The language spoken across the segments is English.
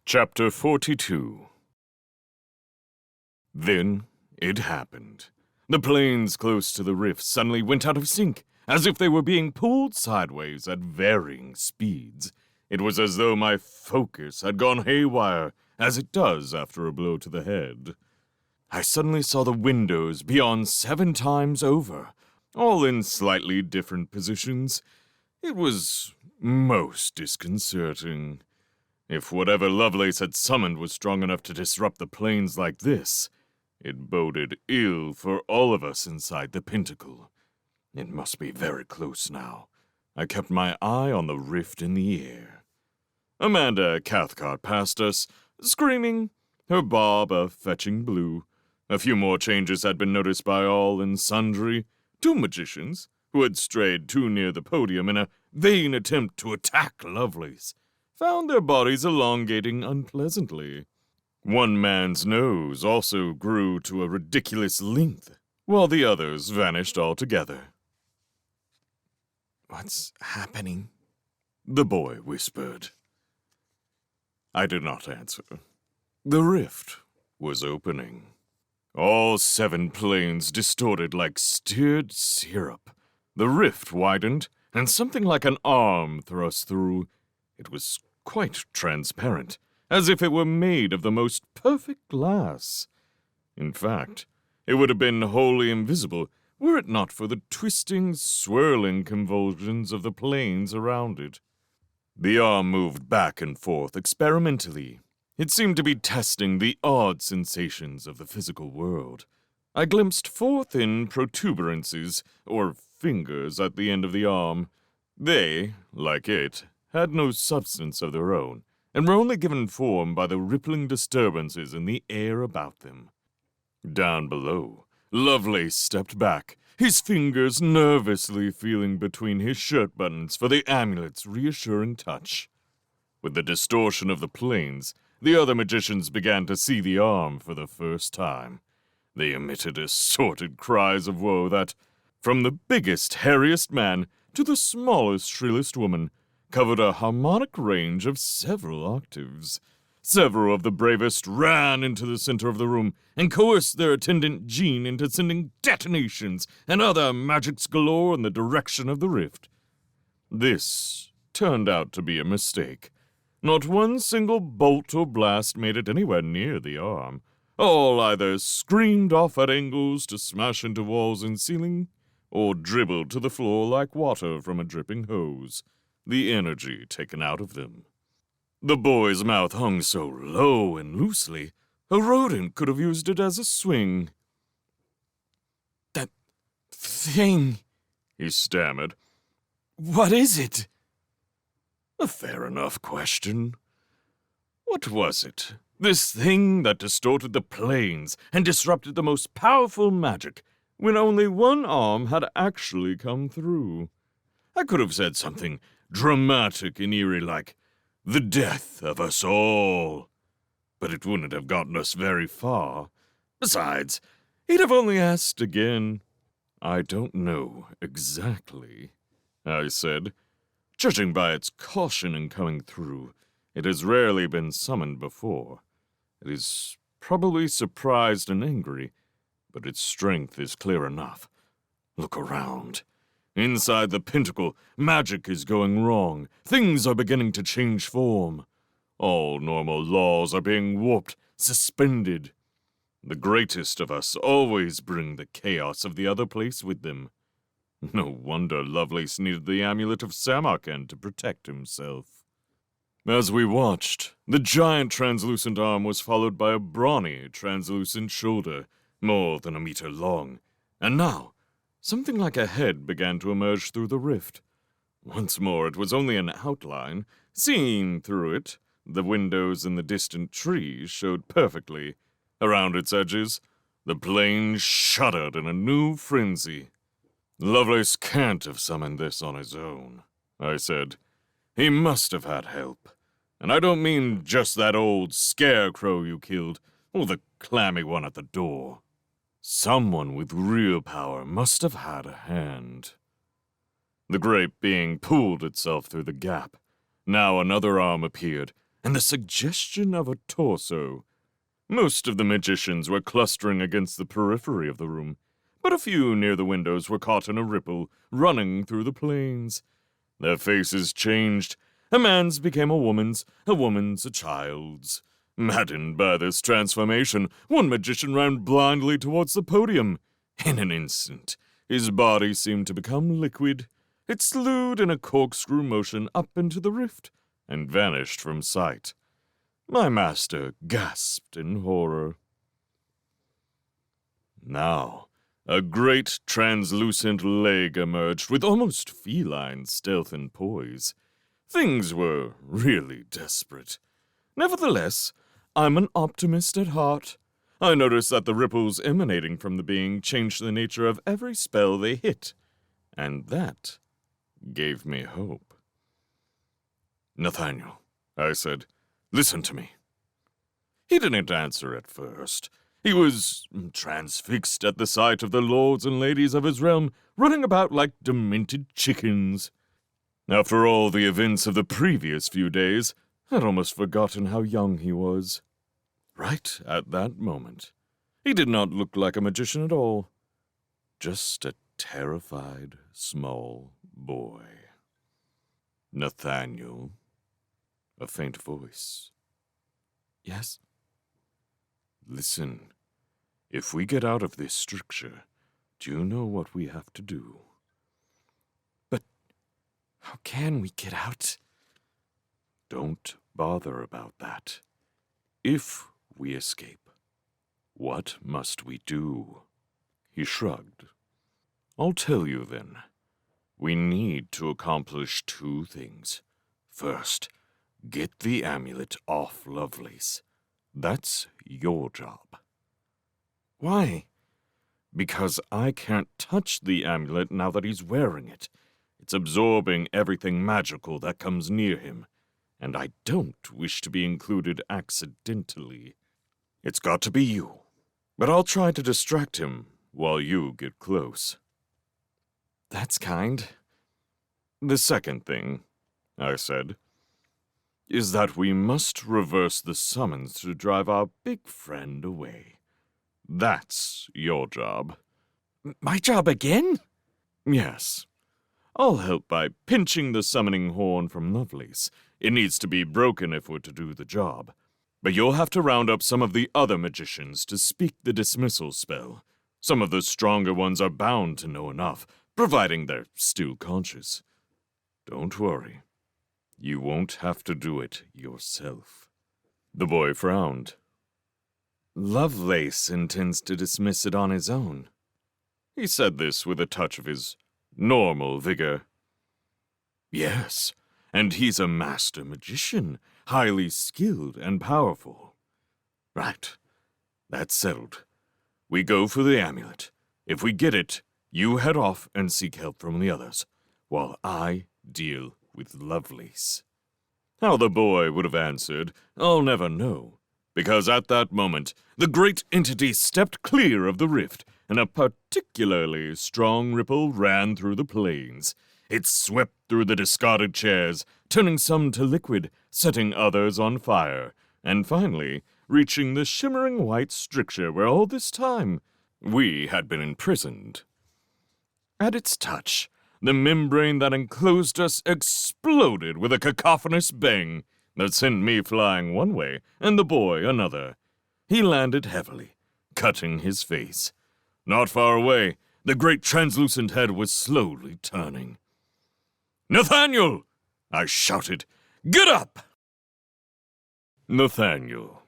Chapter 42. Then it happened. The planes close to the rift suddenly went out of sync, as if they were being pulled sideways at varying speeds. It was as though my focus had gone haywire, as it does after a blow to the head. I suddenly saw the windows beyond 7 times over, all in slightly different positions. It was most disconcerting. If whatever Lovelace had summoned was strong enough to disrupt the planes like this, it boded ill for all of us inside the Pinnacle. It must be very close now. I kept my eye on the rift in the air. Amanda Cathcart passed us, screaming, her bob a fetching blue. A few more changes had been noticed by all and sundry. 2 magicians, who had strayed too near the podium in a vain attempt to attack Lovelace, found their bodies elongating unpleasantly. One man's nose also grew to a ridiculous length, while the others vanished altogether. "What's happening?" the boy whispered. I did not answer. The rift was opening. All 7 planes distorted like stirred syrup. The rift widened, and something like an arm thrust through. It was quite transparent, as if it were made of the most perfect glass. In fact, it would have been wholly invisible were it not for the twisting, swirling convulsions of the planes around it. The arm moved back and forth experimentally. It seemed to be testing the odd sensations of the physical world. I glimpsed 4 thin protuberances, or fingers, at the end of the arm. They, like it, had no substance of their own, and were only given form by the rippling disturbances in the air about them. Down below, Lovelace stepped back, his fingers nervously feeling between his shirt buttons for the amulet's reassuring touch. With the distortion of the planes, the other magicians began to see the arm for the first time. They emitted assorted cries of woe that, from the biggest, hairiest man to the smallest, shrillest woman, covered a harmonic range of several octaves. Several of the bravest ran into the center of the room and coerced their attendant Jean into sending detonations and other magics galore in the direction of the rift. This turned out to be a mistake. Not one single bolt or blast made it anywhere near the arm. All either screamed off at angles to smash into walls and ceiling, or dribbled to the floor like water from a dripping hose, the energy taken out of them. The boy's mouth hung so low and loosely, a rodent could have used it as a swing. "That thing," he stammered. "What is it?" A fair enough question. What was it? This thing that distorted the planes and disrupted the most powerful magic, when only one arm had actually come through. I could have said something dramatic and eerie like, "The death of us all," but it wouldn't have gotten us very far. Besides, he'd have only asked again. "I don't know exactly," I said. "Judging by its caution in coming through, it has rarely been summoned before. It is probably surprised and angry, but its strength is clear enough. Look around. Inside the Pinnacle, magic is going wrong. Things are beginning to change form. All normal laws are being warped, suspended. The greatest of us always bring the chaos of the other place with them. No wonder Lovelace needed the Amulet of Samarkand to protect himself." As we watched, the giant translucent arm was followed by a brawny, translucent shoulder, more than 1 meter long, and now something like a head began to emerge through the rift. Once more it was only an outline. Seen through it, the windows in the distant trees showed perfectly. Around its edges, the plain shuddered in a new frenzy. "Lovelace can't have summoned this on his own," I said. "He must have had help. And I don't mean just that old scarecrow you killed, or the clammy one at the door. Someone with real power must have had a hand." The great being pulled itself through the gap. Now another arm appeared, and the suggestion of a torso. Most of the magicians were clustering against the periphery of the room, but a few near the windows were caught in a ripple running through the planes. Their faces changed. A man's became a woman's a child's. Maddened by this transformation, one magician ran blindly towards the podium. In an instant, his body seemed to become liquid. It slewed in a corkscrew motion up into the rift and vanished from sight. My master gasped in horror. Now, a great translucent leg emerged with almost feline stealth and poise. Things were really desperate. Nevertheless, I'm an optimist at heart. I noticed that the ripples emanating from the being changed the nature of every spell they hit, and that gave me hope. Nathaniel, I said, listen to me. He didn't answer at first. He was transfixed at the sight of the lords and ladies of his realm running about like demented chickens. After all the events of the previous few days, I'd almost forgotten how young he was. Right at that moment, he did not look like a magician at all. Just a terrified, small boy. Nathaniel. A faint voice. Yes? Listen, if we get out of this stricture, do you know what we have to do? But how can we get out? Don't bother about that. If we escape, what must we do? He shrugged. I'll tell you then. We need to accomplish two things. First, get the amulet off Lovelace. That's your job. Why? Because I can't touch the amulet now that he's wearing it. It's absorbing everything magical that comes near him, and I don't wish to be included accidentally. It's got to be you, but I'll try to distract him while you get close. That's kind. The second thing, I said, is that we must reverse the summons to drive our big friend away. That's your job. My job again? Yes. I'll help by pinching the summoning horn from Lovelace. It needs to be broken if we're to do the job. But you'll have to round up some of the other magicians to speak the dismissal spell. Some of the stronger ones are bound to know enough, providing they're still conscious. Don't worry. You won't have to do it yourself. The boy frowned. Lovelace intends to dismiss it on his own. He said this with a touch of his normal vigor. Yes, and he's a master magician, highly skilled and powerful. Right, that's settled. We go for the amulet. If we get it, you head off and seek help from the others, while I deal with Lovelace. How the boy would have answered, I'll never know, because at that moment, the great entity stepped clear of the rift, and a particularly strong ripple ran through the plains. It swept through the discarded chairs, turning some to liquid, setting others on fire, and finally reaching the shimmering white stricture where all this time we had been imprisoned. At its touch, the membrane that enclosed us exploded with a cacophonous bang that sent me flying one way and the boy another. He landed heavily, cutting his face. Not far away, the great translucent head was slowly turning. Nathaniel! I shouted. Get up! Nathaniel.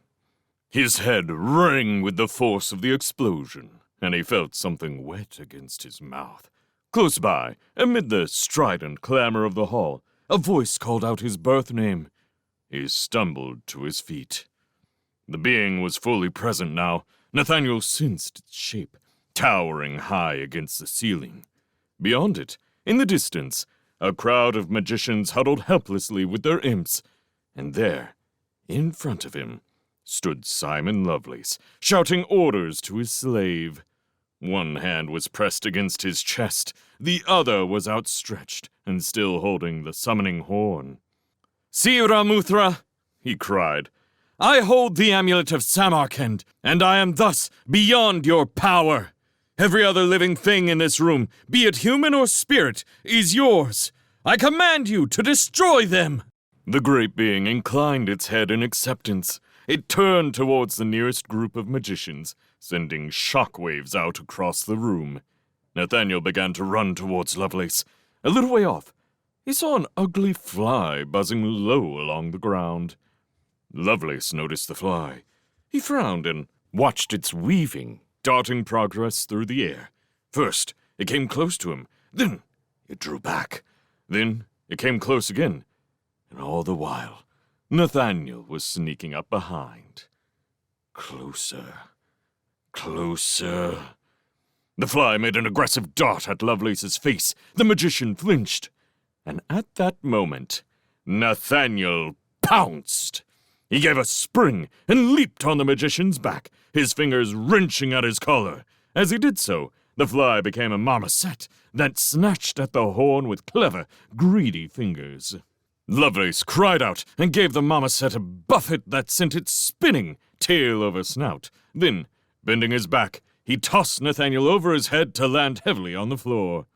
His head rang with the force of the explosion, and he felt something wet against his mouth. Close by, amid the strident clamor of the hall, a voice called out his birth name. He stumbled to his feet. The being was fully present now. Nathaniel sensed its shape, towering high against the ceiling. Beyond it, in the distance, a crowd of magicians huddled helplessly with their imps. And there, in front of him, stood Simon Lovelace, shouting orders to his slave. One hand was pressed against his chest, the other was outstretched and still holding the summoning horn. See, Ramuthra, he cried. "I hold the Amulet of Samarkand, and I am thus beyond your power. Every other living thing in this room, be it human or spirit, is yours. I command you to destroy them!" The great being inclined its head in acceptance. It turned towards the nearest group of magicians, sending shockwaves out across the room. Nathaniel began to run towards Lovelace. A little way off, he saw an ugly fly buzzing low along the ground. Lovelace noticed the fly. He frowned and watched its weaving, darting progress through the air. First, it came close to him. Then, it drew back. Then, it came close again. And all the while, Nathaniel was sneaking up behind. Closer. Closer. The fly made an aggressive dart at Lovelace's face. The magician flinched. And at that moment, Nathaniel pounced. He gave a spring and leaped on the magician's back, his fingers wrenching at his collar. As he did so, the fly became a marmoset that snatched at the horn with clever, greedy fingers. Lovelace cried out and gave the marmoset a buffet that sent it spinning, tail over snout. Then, bending his back, he tossed Nathaniel over his head to land heavily on the floor.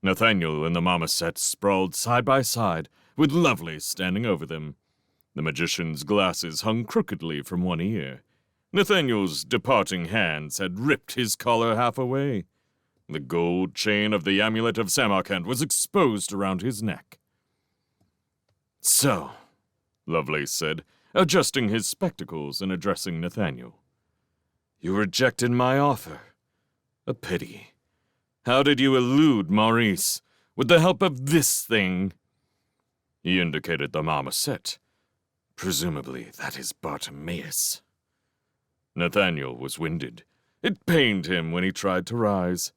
Nathaniel and the marmoset sprawled side by side, with Lovelace standing over them. The magician's glasses hung crookedly from one ear. Nathaniel's departing hands had ripped his collar half away. The gold chain of the Amulet of Samarkand was exposed around his neck. "So," Lovelace said, adjusting his spectacles and addressing Nathaniel, "you rejected my offer. A pity. How did you elude Maurice? With the help of this thing?" He indicated the marmoset. "Presumably that is Bartimaeus." Nathaniel was winded. It pained him when he tried to rise.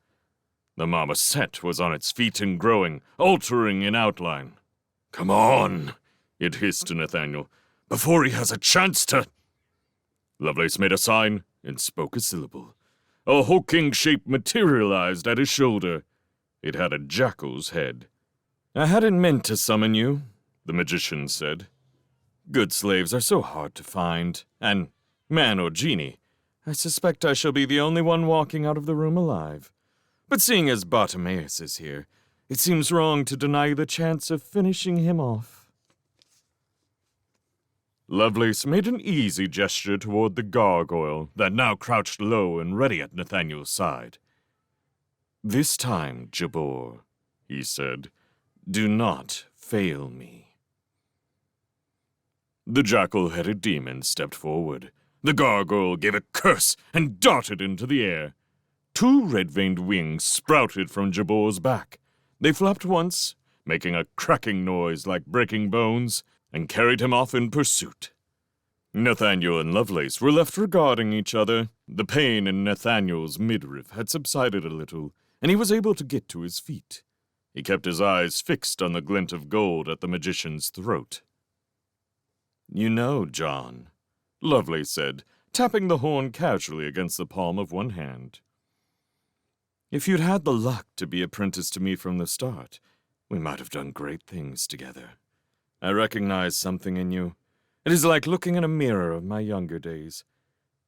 The marmoset was on its feet and growing, altering in outline. "Come on," it hissed to Nathaniel, "before he has a chance to—" Lovelace made a sign and spoke a syllable. A hulking shape materialized at his shoulder. It had a jackal's head. "I hadn't meant to summon you," the magician said. "Good slaves are so hard to find, and, man or genie, I suspect I shall be the only one walking out of the room alive. But seeing as Bartimaeus is here, it seems wrong to deny you the chance of finishing him off." Lovelace made an easy gesture toward the gargoyle that now crouched low and ready at Nathaniel's side. "This time, Jabor," he said, "do not fail me." The jackal-headed demon stepped forward. The gargoyle gave a curse and darted into the air. Two red-veined wings sprouted from Jabor's back. They flapped once, making a cracking noise like breaking bones, and carried him off in pursuit. Nathaniel and Lovelace were left regarding each other. The pain in Nathaniel's midriff had subsided a little, and he was able to get to his feet. He kept his eyes fixed on the glint of gold at the magician's throat. "You know, John," Lovelace said, tapping the horn casually against the palm of one hand. "If you'd had the luck to be apprenticed to me from the start, we might have done great things together. I recognize something in you. It is like looking in a mirror of my younger days.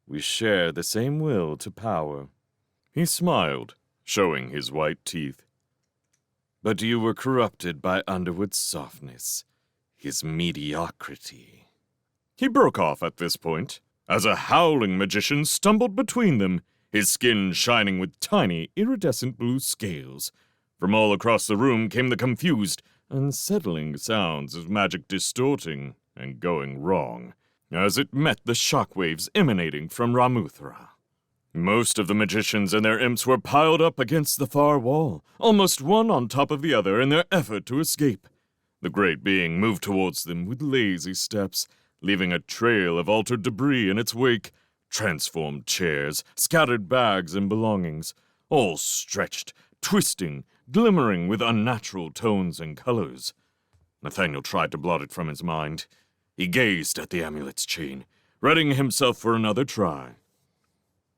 We share the same will to power." He smiled, showing his white teeth. "But you were corrupted by Underwood's softness, his mediocrity." He broke off at this point, as a howling magician stumbled between them, his skin shining with tiny, iridescent blue scales. From all across the room came the confused, unsettling sounds of magic distorting and going wrong, as it met the shockwaves emanating from Ramuthra. Most of the magicians and their imps were piled up against the far wall, almost one on top of the other in their effort to escape. The great being moved towards them with lazy steps, leaving a trail of altered debris in its wake, transformed chairs, scattered bags and belongings, all stretched, twisting, glimmering with unnatural tones and colors. Nathaniel tried to blot it from his mind. He gazed at the amulet's chain, readying himself for another try.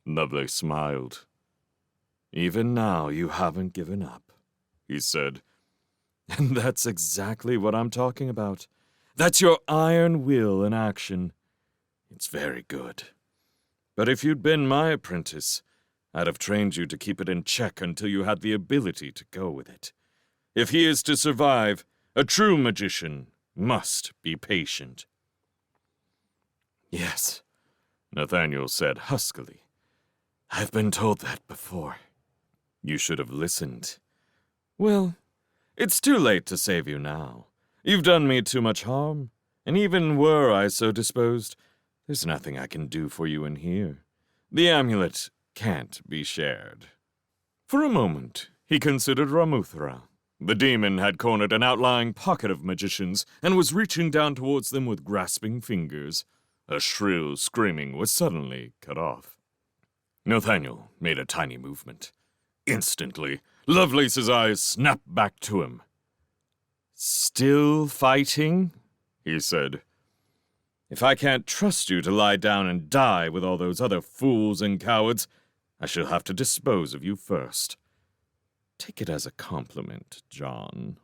Lovelace smiled. "Even now you haven't given up," he said. "And that's exactly what I'm talking about. That's your iron will in action. It's very good. But if you'd been my apprentice, I'd have trained you to keep it in check until you had the ability to go with it. If he is to survive, a true magician must be patient. Yes, Nathaniel said huskily. I've been told that before. You should have listened. Well, it's too late to save you now. You've done me too much harm, and even were I so disposed, there's nothing I can do for you in here. The amulet can't be shared. For a moment, he considered Ramuthra. The demon had cornered an outlying pocket of magicians and was reaching down towards them with grasping fingers. A shrill screaming was suddenly cut off. Nathaniel made a tiny movement. Instantly, Lovelace's eyes snapped back to him. Still fighting? He said. If I can't trust you to lie down and die with all those other fools and cowards, I shall have to dispose of you first. Take it as a compliment, John.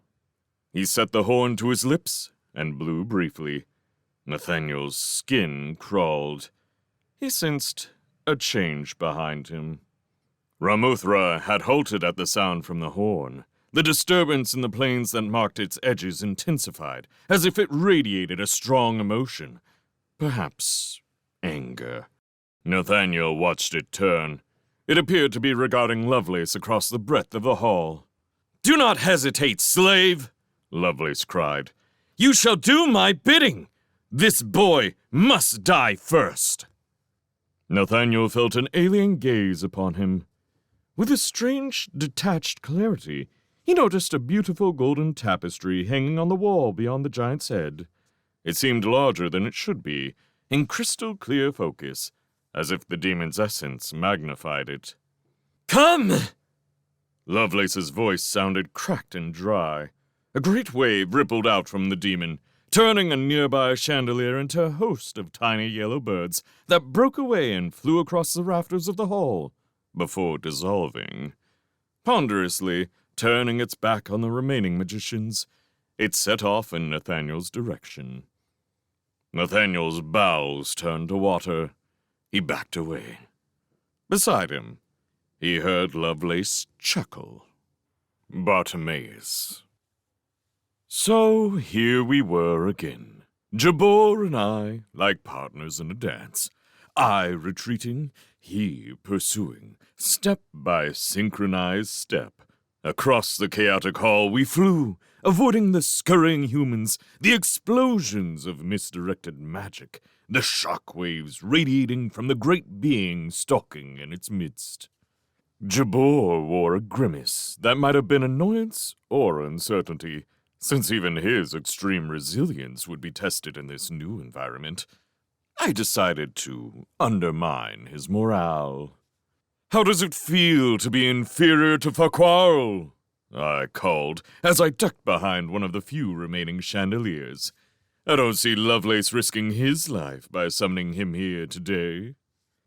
He set the horn to his lips and blew briefly. Nathaniel's skin crawled. He sensed a change behind him. Ramuthra had halted at the sound from the horn. The disturbance in the planes that marked its edges intensified, as if it radiated a strong emotion. Perhaps anger. Nathaniel watched it turn. It appeared to be regarding Lovelace across the breadth of the hall. "Do not hesitate, slave!" Lovelace cried. "You shall do my bidding! This boy must die first!" Nathaniel felt an alien gaze upon him. With a strange, detached clarity, he noticed a beautiful golden tapestry hanging on the wall beyond the giant's head. It seemed larger than it should be, in crystal-clear focus, as if the demon's essence magnified it. "Come!" Lovelace's voice sounded cracked and dry. A great wave rippled out from the demon, turning a nearby chandelier into a host of tiny yellow birds that broke away and flew across the rafters of the hall, before dissolving. Ponderously, turning its back on the remaining magicians, it set off in Nathaniel's direction. Nathaniel's bowels turned to water. He backed away. Beside him, he heard Lovelace chuckle. Bartimaeus. So here we were again, Jabor and I, like partners in a dance. I retreating, he pursuing, step by synchronized step. Across the chaotic hall we flew, avoiding the scurrying humans, the explosions of misdirected magic, the shock waves radiating from the great being stalking in its midst. Jabor wore a grimace that might have been annoyance or uncertainty, since even his extreme resilience would be tested in this new environment. I decided to undermine his morale. "How does it feel to be inferior to Farquhar?" I called, as I ducked behind one of the few remaining chandeliers. I don't see Lovelace risking his life by summoning him here today.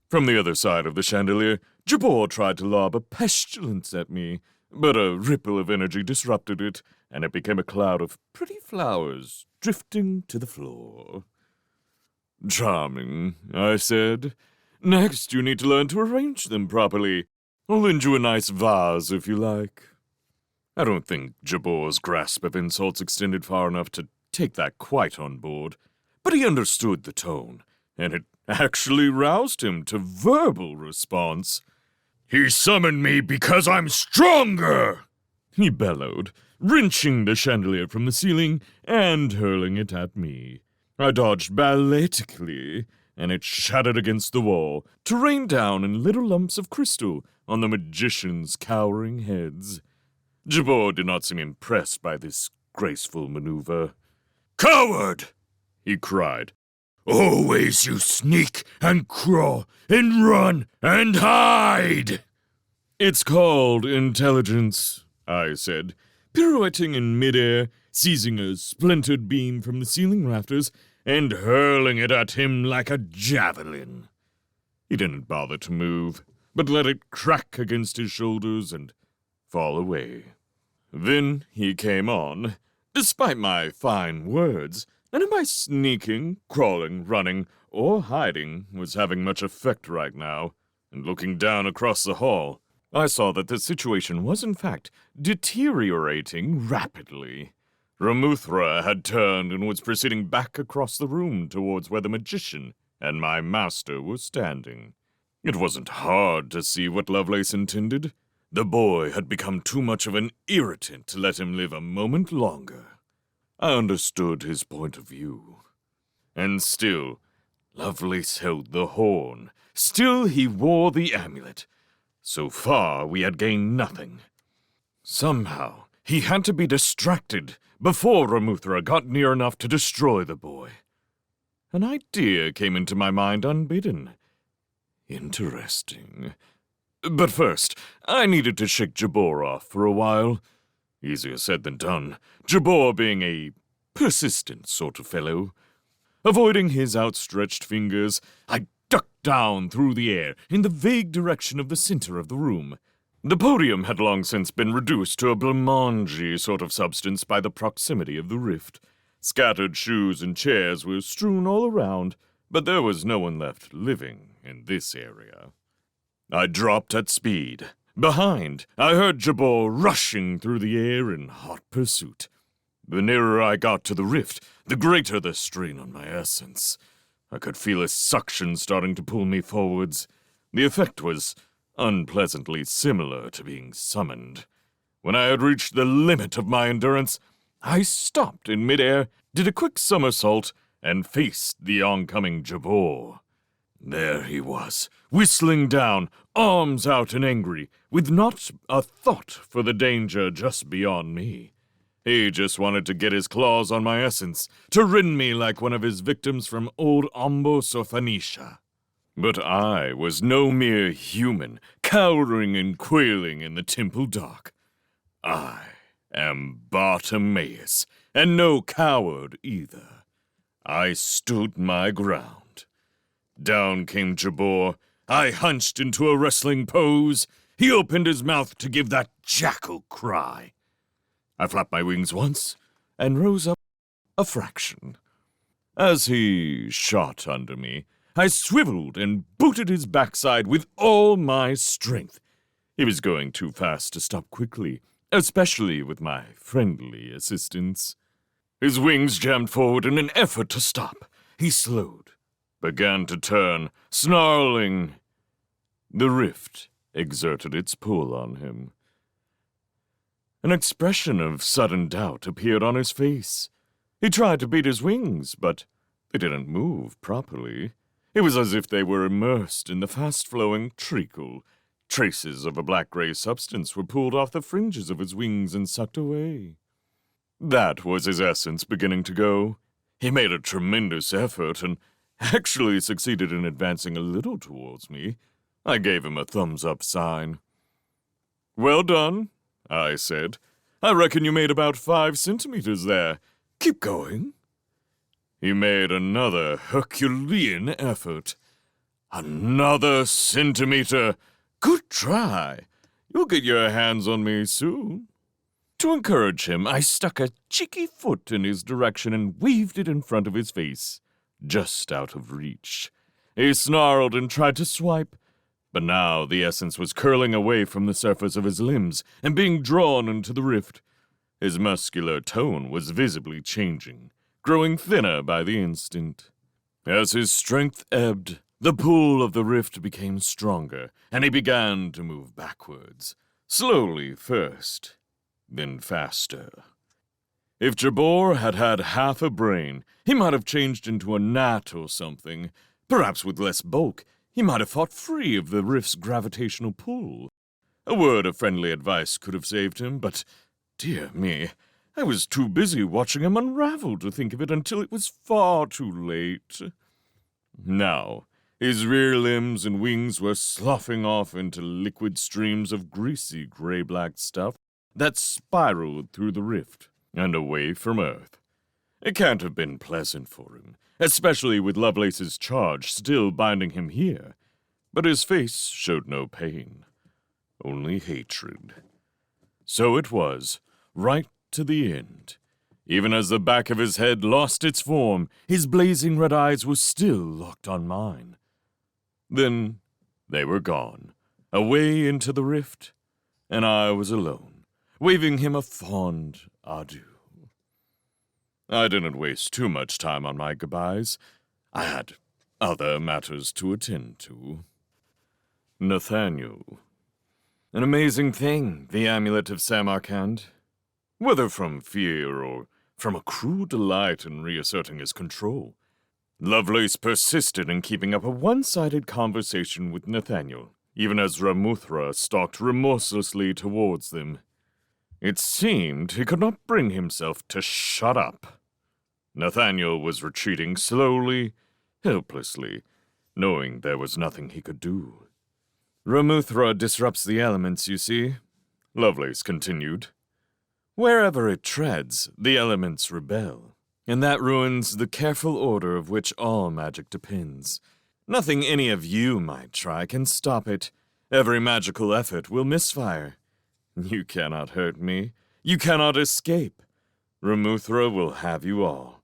From the other side of the chandelier, Jabor tried to lob a pestilence at me, but a ripple of energy disrupted it, and it became a cloud of pretty flowers drifting to the floor. "Charming," I said. "Next, you need to learn to arrange them properly. I'll lend you a nice vase if you like." I don't think Jabor's grasp of insults extended far enough to take that quite on board, but he understood the tone, and it actually roused him to verbal response. "He summoned me because I'm stronger!" he bellowed, wrenching the chandelier from the ceiling and hurling it at me. I dodged balletically, and it shattered against the wall to rain down in little lumps of crystal on the magicians' cowering heads. Jabor did not seem impressed by this graceful maneuver. "Coward!" he cried. "Always you sneak and crawl and run and hide!" "It's called intelligence," I said, pirouetting in midair, seizing a splintered beam from the ceiling rafters and hurling it at him like a javelin. He didn't bother to move, but let it crack against his shoulders and fall away. Then he came on, despite my fine words, None of my sneaking, crawling, running, or hiding was having much effect right now, and looking down across the hall, I saw that the situation was in fact deteriorating rapidly. Ramuthra had turned and was proceeding back across the room towards where the magician and my master were standing. It wasn't hard to see what Lovelace intended. The boy had become too much of an irritant to let him live a moment longer. I understood his point of view. And still, Lovelace held the horn. Still he wore the amulet. So far, we had gained nothing. Somehow, he had to be distracted before Ramuthra got near enough to destroy the boy. An idea came into my mind unbidden. Interesting. But first, I needed to shake Jabor off for a while. Easier said than done, Jabor being a persistent sort of fellow. Avoiding his outstretched fingers, I ducked down through the air in the vague direction of the center of the room. The podium had long since been reduced to a blancmange sort of substance by the proximity of the rift. Scattered shoes and chairs were strewn all around, but there was no one left living in this area. I dropped at speed. Behind, I heard Jabor rushing through the air in hot pursuit. The nearer I got to the rift, the greater the strain on my essence. I could feel a suction starting to pull me forwards. The effect was unpleasantly similar to being summoned. When I had reached the limit of my endurance, I stopped in midair, did a quick somersault, and faced the oncoming Jabor. There he was, whistling down, arms out and angry, with not a thought for the danger just beyond me. He just wanted to get his claws on my essence, to rend me like one of his victims from old Ombos or Phoenicia. But I was no mere human, cowering and quailing in the temple dark. I am Bartimaeus, and no coward either. I stood my ground. Down came Jabor. I hunched into a wrestling pose. He opened his mouth to give that jackal cry. I flapped my wings once and rose up a fraction. As he shot under me, I swiveled and booted his backside with all my strength. He was going too fast to stop quickly, especially with my friendly assistance. His wings jammed forward in an effort to stop. He slowed, began to turn, snarling. The rift exerted its pull on him. An expression of sudden doubt appeared on his face. He tried to beat his wings, but they didn't move properly. It was as if they were immersed in the fast-flowing treacle. Traces of a black-gray substance were pulled off the fringes of his wings and sucked away. That was his essence beginning to go. He made a tremendous effort and actually succeeded in advancing a little towards me. I gave him a thumbs-up sign. "Well done," I said. "I reckon you made about 5 centimeters there. Keep going." He made another Herculean effort. "Another centimeter. Good try. You'll get your hands on me soon." To encourage him, I stuck a cheeky foot in his direction and waved it in front of his face, just out of reach. He snarled and tried to swipe, but now the essence was curling away from the surface of his limbs and being drawn into the rift. His muscular tone was visibly changing, growing thinner by the instant. As his strength ebbed, the pull of the rift became stronger, and he began to move backwards, slowly first, then faster. If Jabor had had half a brain, he might have changed into a gnat or something. Perhaps with less bulk, he might have fought free of the rift's gravitational pull. A word of friendly advice could have saved him, but, dear me, I was too busy watching him unravel to think of it until it was far too late. Now, his rear limbs and wings were sloughing off into liquid streams of greasy gray-black stuff that spiraled through the rift and away from Earth. It can't have been pleasant for him, especially with Lovelace's charge still binding him here. But his face showed no pain, only hatred. So it was, right to the end. Even as the back of his head lost its form, his blazing red eyes were still locked on mine. Then they were gone, away into the rift, and I was alone, waving him a fond adieu. I didn't waste too much time on my goodbyes. I had other matters to attend to. Nathaniel. An amazing thing, the Amulet of Samarkand. Whether from fear or from a cruel delight in reasserting his control, Lovelace persisted in keeping up a one-sided conversation with Nathaniel, even as Ramuthra stalked remorselessly towards them. It seemed he could not bring himself to shut up. Nathaniel was retreating slowly, helplessly, knowing there was nothing he could do. Ramuthra disrupts the elements, you see, Lovelace continued. Wherever it treads, the elements rebel, and that ruins the careful order of which all magic depends. Nothing any of you might try can stop it. Every magical effort will misfire. You cannot hurt me. You cannot escape. Ramuthra will have you all.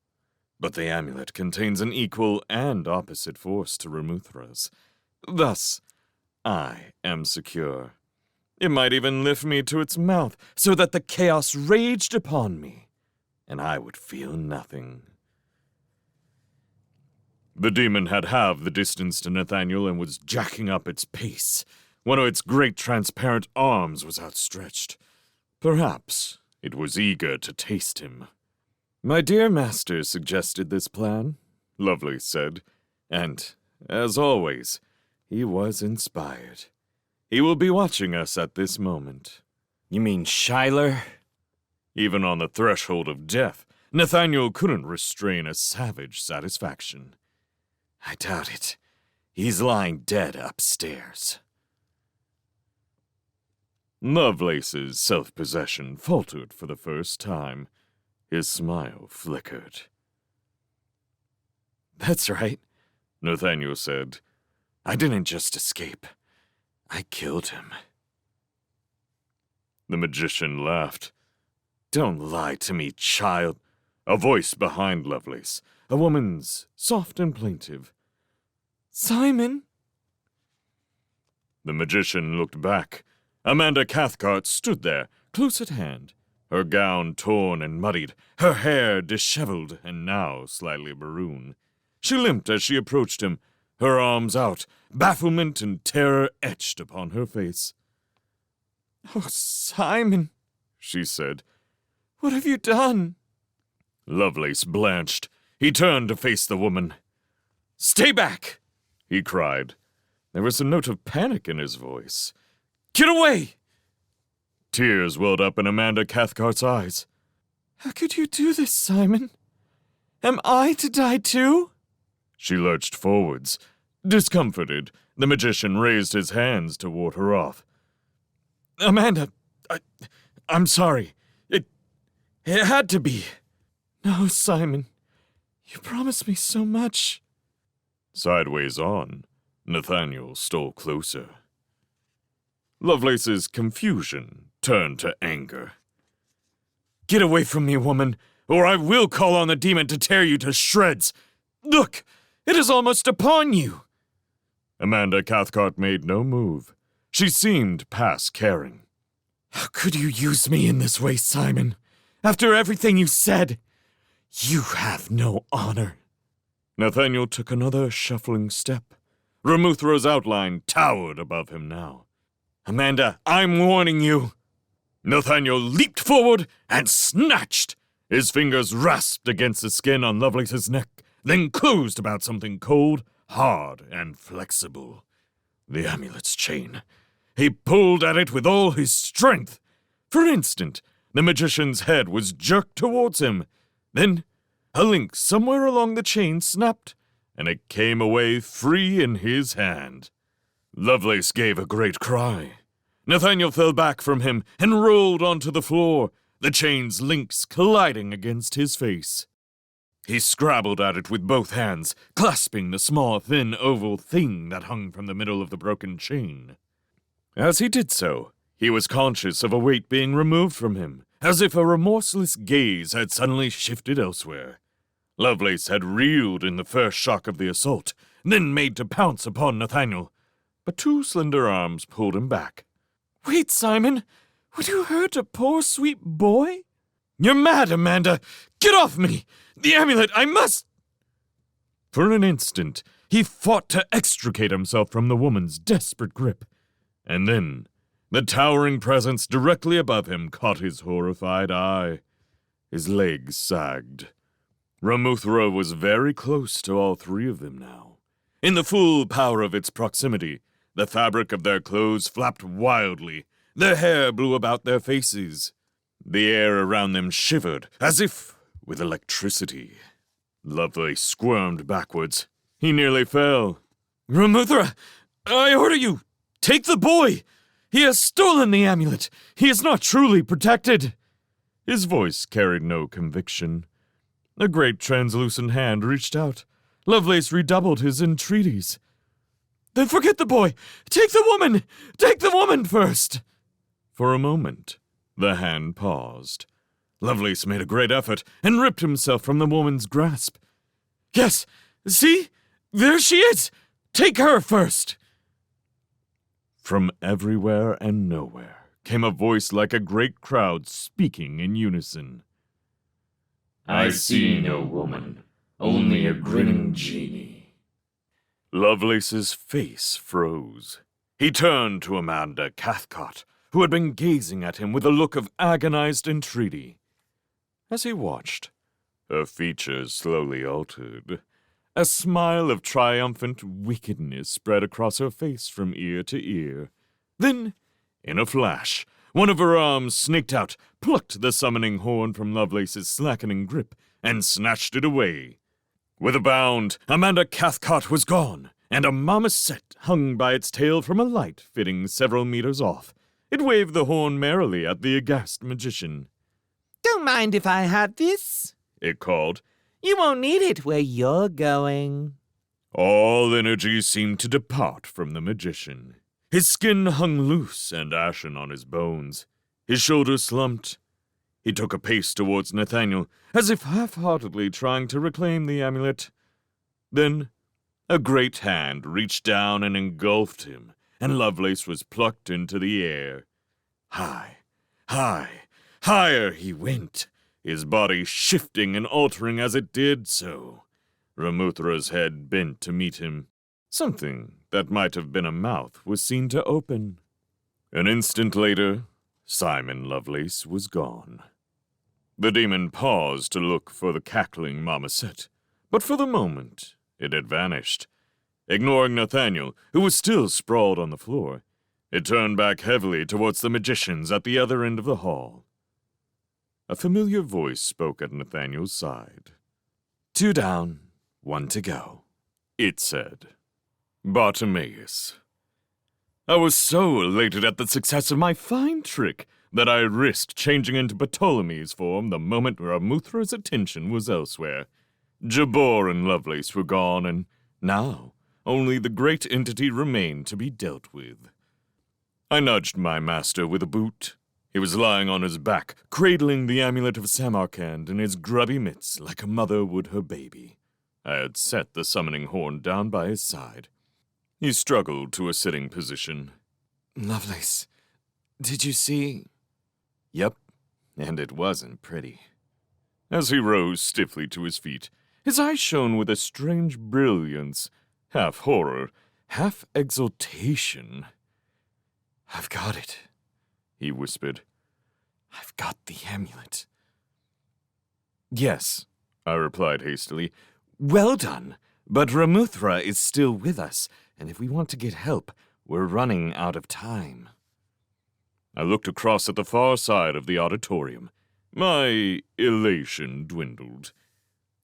But the amulet contains an equal and opposite force to Ramuthra's. Thus, I am secure. It might even lift me to its mouth, so that the chaos raged upon me, and I would feel nothing. The demon had halved the distance to Nathaniel and was jacking up its pace. One of its great transparent arms was outstretched. Perhaps it was eager to taste him. My dear master suggested this plan, Lovelace said, and, as always, he was inspired. He will be watching us at this moment. You mean Schuyler? Even on the threshold of death, Nathaniel couldn't restrain a savage satisfaction. I doubt it. He's lying dead upstairs. Lovelace's self-possession faltered for the first time. His smile flickered. That's right, Nathaniel said. I didn't just escape. I killed him. The magician laughed. Don't lie to me, child. A voice behind Lovelace, a woman's, soft and plaintive. Simon? The magician looked back. Amanda Cathcart stood there, close at hand, her gown torn and muddied, her hair disheveled and now slightly maroon. She limped as she approached him, her arms out, bafflement and terror etched upon her face. Oh, Simon, she said. What have you done? Lovelace blanched. He turned to face the woman. Stay back, he cried. There was a note of panic in his voice. Get away! Tears welled up in Amanda Cathcart's eyes. How could you do this, Simon? Am I to die too? She lurched forwards. Discomforted, the magician raised his hands to ward her off. Amanda, I'm sorry. It had to be. No, Simon. You promised me so much. Sideways on, Nathaniel stole closer. Lovelace's confusion turned to anger. Get away from me, woman, or I will call on the demon to tear you to shreds. Look, it is almost upon you. Amanda Cathcart made no move. She seemed past caring. How could you use me in this way, Simon? After everything you said, you have no honor. Nathaniel took another shuffling step. Ramuthra's outline towered above him now. Amanda, I'm warning you. Nathaniel leaped forward and snatched. His fingers rasped against the skin on Lovelace's neck, then closed about something cold, hard, and flexible. The amulet's chain. He pulled at it with all his strength. For an instant, the magician's head was jerked towards him. Then, a link somewhere along the chain snapped, and it came away free in his hand. Lovelace gave a great cry. Nathaniel fell back from him and rolled onto the floor, the chain's links colliding against his face. He scrabbled at it with both hands, clasping the small, thin, oval thing that hung from the middle of the broken chain. As he did so, He was conscious of a weight being removed from him, as if a remorseless gaze had suddenly shifted elsewhere. Lovelace had reeled in the first shock of the assault, then made to pounce upon Nathaniel, but two slender arms pulled him back. "Wait, Simon! Would you hurt a poor sweet boy?" "You're mad, Amanda! Get off me! The amulet, I must—" For an instant, he fought to extricate himself from the woman's desperate grip, and then the towering presence directly above him caught his horrified eye. His legs sagged. Ramuthra was very close to all three of them now. In the full power of its proximity, the fabric of their clothes flapped wildly. Their hair blew about their faces. The air around them shivered, as if with electricity. Lovelace squirmed backwards. He nearly fell. "Ramuthra, I order you, take the boy! He has stolen the amulet! He is not truly protected!" His voice carried no conviction. A great translucent hand reached out. Lovelace redoubled his entreaties. "Then forget the boy! Take the woman! Take the woman first!" For a moment, the hand paused. Lovelace made a great effort and ripped himself from the woman's grasp. "Yes! See? There she is! Take her first!" From everywhere and nowhere came a voice like a great crowd speaking in unison. "I see no woman, only a grinning genie." Lovelace's face froze. He turned to Amanda Cathcart, who had been gazing at him with a look of agonized entreaty. As he watched, her features slowly altered. A smile of triumphant wickedness spread across her face from ear to ear. Then, in a flash, one of her arms snaked out, plucked the summoning horn from Lovelace's slackening grip, and snatched it away. With a bound, Amanda Cathcart was gone, and a marmoset hung by its tail from a light fitting several meters off. It waved the horn merrily at the aghast magician. "Don't mind if I have this," it called. "You won't need it where you're going." All energy seemed to depart from the magician. His skin hung loose and ashen on his bones. His shoulders slumped. He took a pace towards Nathaniel, as if half-heartedly trying to reclaim the amulet. Then a great hand reached down and engulfed him, and Lovelace was plucked into the air. High, high, higher he went, his body shifting and altering as it did so. Ramuthra's head bent to meet him. Something that might have been a mouth was seen to open. An instant later, Simon Lovelace was gone. The demon paused to look for the cackling marmoset, but for the moment it had vanished. Ignoring Nathaniel, who was still sprawled on the floor, it turned back heavily towards the magicians at the other end of the hall. A familiar voice spoke at Nathaniel's side. "Two down, one to go," it said. "Bartimaeus. I was so elated at the success of my fine trick that I risked changing into Ptolemy's form the moment Ramuthra's attention was elsewhere. Jabor and Lovelace were gone, and now only the great entity remained to be dealt with. I nudged my master with a boot. He was lying on his back, cradling the Amulet of Samarkand in his grubby mitts like a mother would her baby. I had set the summoning horn down by his side. He struggled to a sitting position. "Lovelace, did you see?" "Yep, and it wasn't pretty." As he rose stiffly to his feet, his eyes shone with a strange brilliance, half horror, half exultation. "I've got it," he whispered. "I've got the amulet." "Yes," I replied hastily. "Well done, but Ramuthra is still with us, and if we want to get help, we're running out of time." I looked across at the far side of the auditorium. My elation dwindled.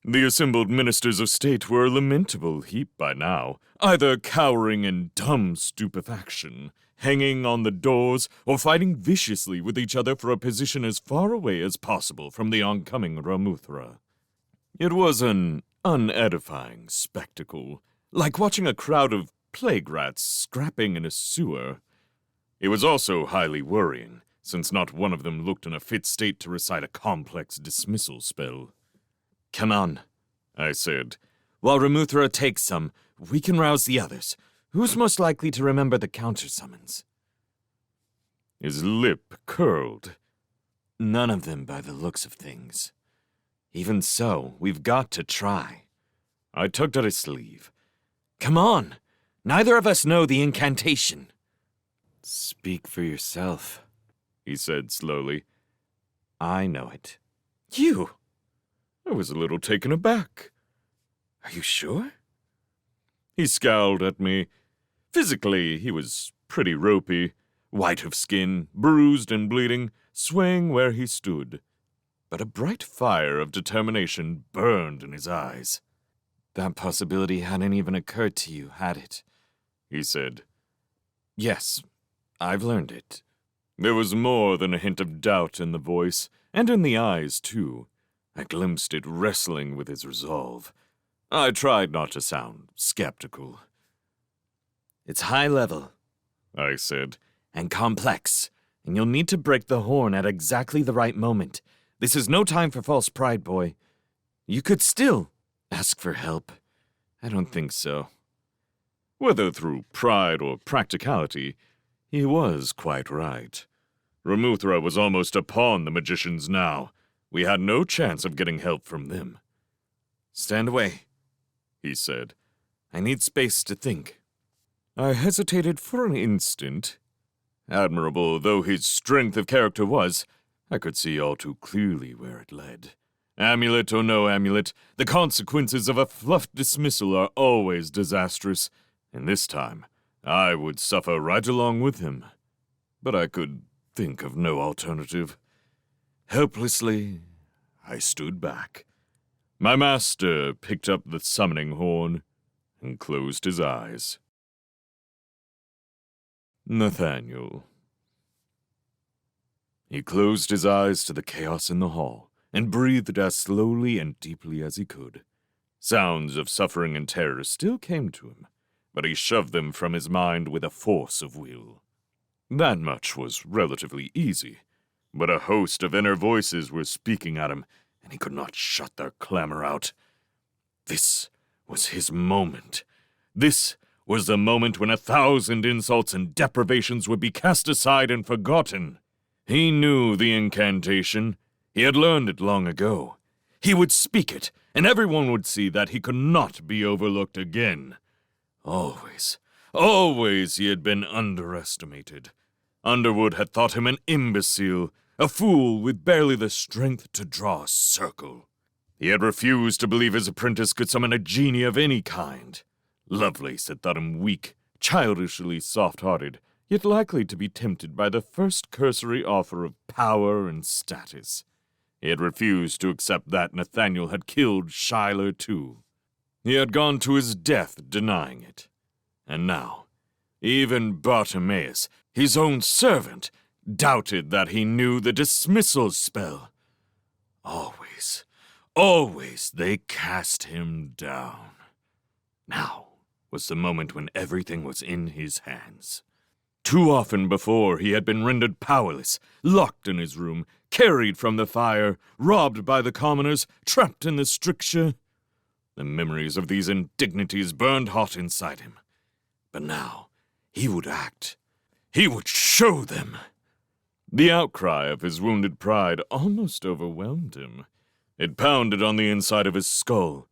The assembled ministers of state were a lamentable heap by now, either cowering in dumb stupefaction, hanging on the doors, or fighting viciously with each other for a position as far away as possible from the oncoming Ramuthra. It was an unedifying spectacle, like watching a crowd of plague rats scrapping in a sewer. It was also highly worrying, since not one of them looked in a fit state to recite a complex dismissal spell. Come on, I said. while Remuthra takes some, we can rouse the others. Who's most likely to remember the counter-summons? His lip curled. None of them by the looks of things. Even so, we've got to try. I tugged at his sleeve. Come on! Neither of us know the incantation. Speak for yourself, he said slowly. I know it. You! I was a little taken aback. Are you sure? He scowled at me. Physically, he was pretty ropey, white of skin, bruised and bleeding, swaying where he stood. But a bright fire of determination burned in his eyes. That possibility hadn't even occurred to you, had it? He said. Yes, I've learned it. There was more than a hint of doubt in the voice, and in the eyes, too. I glimpsed it wrestling with his resolve. I tried not to sound skeptical. It's high level, I said. and complex, and you'll need to break the horn at exactly the right moment. This is no time for false pride, boy. You could still Ask for help? I don't think so. Whether through pride or practicality, he was quite right. Remuthra was almost upon the magicians now. We had no chance of getting help from them. Stand away, He said. I need space to think. I hesitated for an instant. Admirable though his strength of character was, I could see all too clearly where it led. Amulet or no amulet, the consequences of a fluffed dismissal are always disastrous, and this time I would suffer right along with him. But I could think of no alternative. Helplessly, I stood back. My master picked up the summoning horn and closed his eyes. Nathaniel. He closed his eyes to the chaos in the hall and breathed as slowly and deeply as he could. Sounds of suffering and terror still came to him, but he shoved them from his mind with a force of will. That much was relatively easy, but a host of inner voices were speaking at him, and he could not shut their clamor out. This was his moment. This was the moment when 1,000 insults and deprivations would be cast aside and forgotten. He knew the incantation. He had learned it long ago. He would speak it, and everyone would see that he could not be overlooked again. Always, always he had been underestimated. Underwood had thought him an imbecile, a fool with barely the strength to draw a circle. He had refused to believe his apprentice could summon a genie of any kind. Lovelace had thought him weak, childishly soft-hearted, yet likely to be tempted by the first cursory offer of power and status. He had refused to accept that Nathaniel had killed Schuyler, too. He had gone to his death denying it. And now, even Bartimaeus, his own servant, doubted that he knew the dismissal spell. Always, always they cast him down. Now was the moment when everything was in his hands. Too often before he had been rendered powerless, locked in his room, carried from the fire, robbed by the commoners, trapped in the stricture. The memories of these indignities burned hot inside him. But now he would act. He would show them. The outcry of his wounded pride almost overwhelmed him. It pounded on the inside of his skull.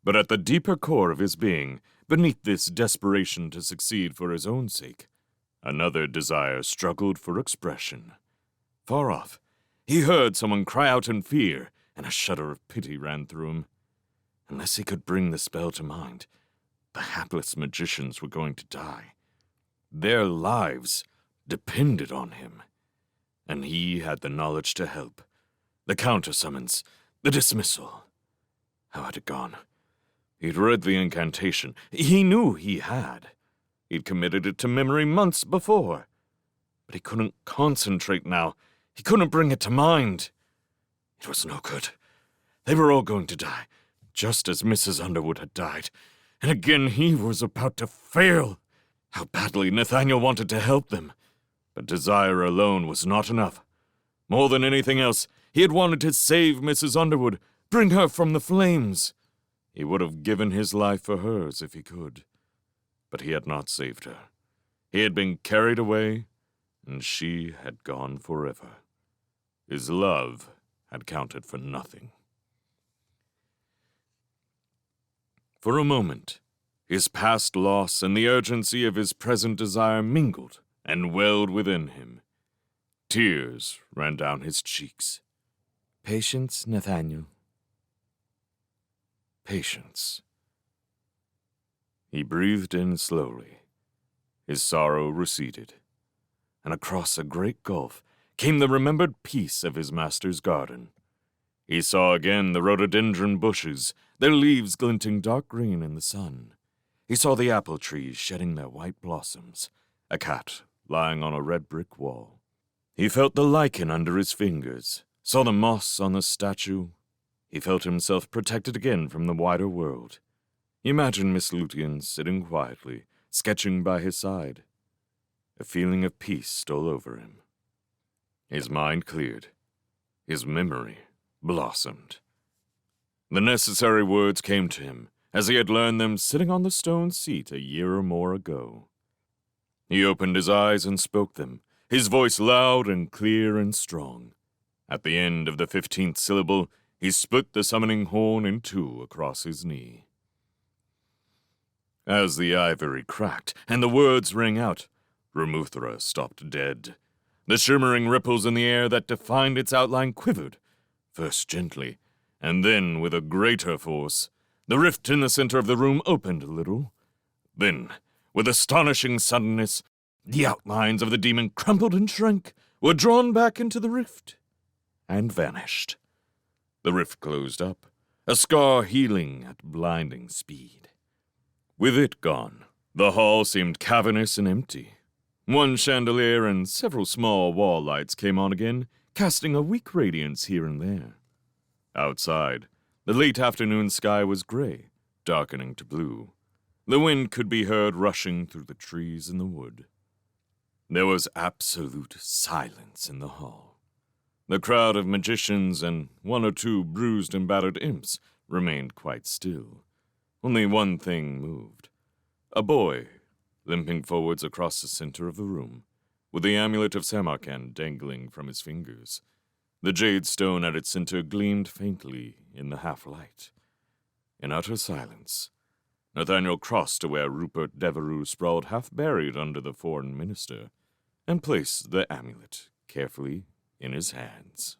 But at the deeper core of his being, beneath this desperation to succeed for his own sake, another desire struggled for expression. Far off, he heard someone cry out in fear, and a shudder of pity ran through him. Unless he could bring the spell to mind, the hapless magicians were going to die. Their lives depended on him. And he had the knowledge to help. The counter-summons, the dismissal. How had it gone? He'd read the incantation. He knew he had. He'd committed it to memory months before. But he couldn't concentrate now. He couldn't bring it to mind. It was no good. They were all going to die, just as Mrs. Underwood had died. And again he was about to fail. How badly Nathaniel wanted to help them. But desire alone was not enough. More than anything else, he had wanted to save Mrs. Underwood, bring her from the flames. He would have given his life for hers if he could. But he had not saved her. He had been carried away, and she had gone forever. His love had counted for nothing. For a moment, his past loss and the urgency of his present desire mingled and welled within him. Tears ran down his cheeks. Patience, Nathaniel. Patience. He breathed in slowly. His sorrow receded, and across a great gulf came the remembered peace of his master's garden. He saw again the rhododendron bushes, their leaves glinting dark green in the sun. He saw the apple trees shedding their white blossoms, a cat lying on a red brick wall. He felt the lichen under his fingers, saw the moss on the statue. He felt himself protected again from the wider world. He imagined Miss Lutyens sitting quietly, sketching by his side. A feeling of peace stole over him. His mind cleared. His memory blossomed. The necessary words came to him, as he had learned them sitting on the stone seat a year or more ago. He opened his eyes and spoke them, his voice loud and clear and strong. At the end of the 15th syllable, he split the summoning horn in two across his knee. As the ivory cracked and the words rang out, Remuthra stopped dead. The shimmering ripples in the air that defined its outline quivered, first gently, and then with a greater force. The rift in the center of the room opened a little. Then, with astonishing suddenness, the outlines of the demon crumpled and shrank, were drawn back into the rift, and vanished. The rift closed up, a scar healing at blinding speed. With it gone, the hall seemed cavernous and empty. One chandelier and several small wall lights came on again, casting a weak radiance here and there. Outside, the late afternoon sky was gray, darkening to blue. The wind could be heard rushing through the trees in the wood. There was absolute silence in the hall. The crowd of magicians and one or two bruised and battered imps remained quite still. Only one thing moved. A boy, limping forwards across the center of the room, with the Amulet of Samarkand dangling from his fingers. The jade stone at its center gleamed faintly in the half-light. In utter silence, Nathaniel crossed to where Rupert Devereux sprawled half-buried under the foreign minister, and placed the amulet carefully in his hands.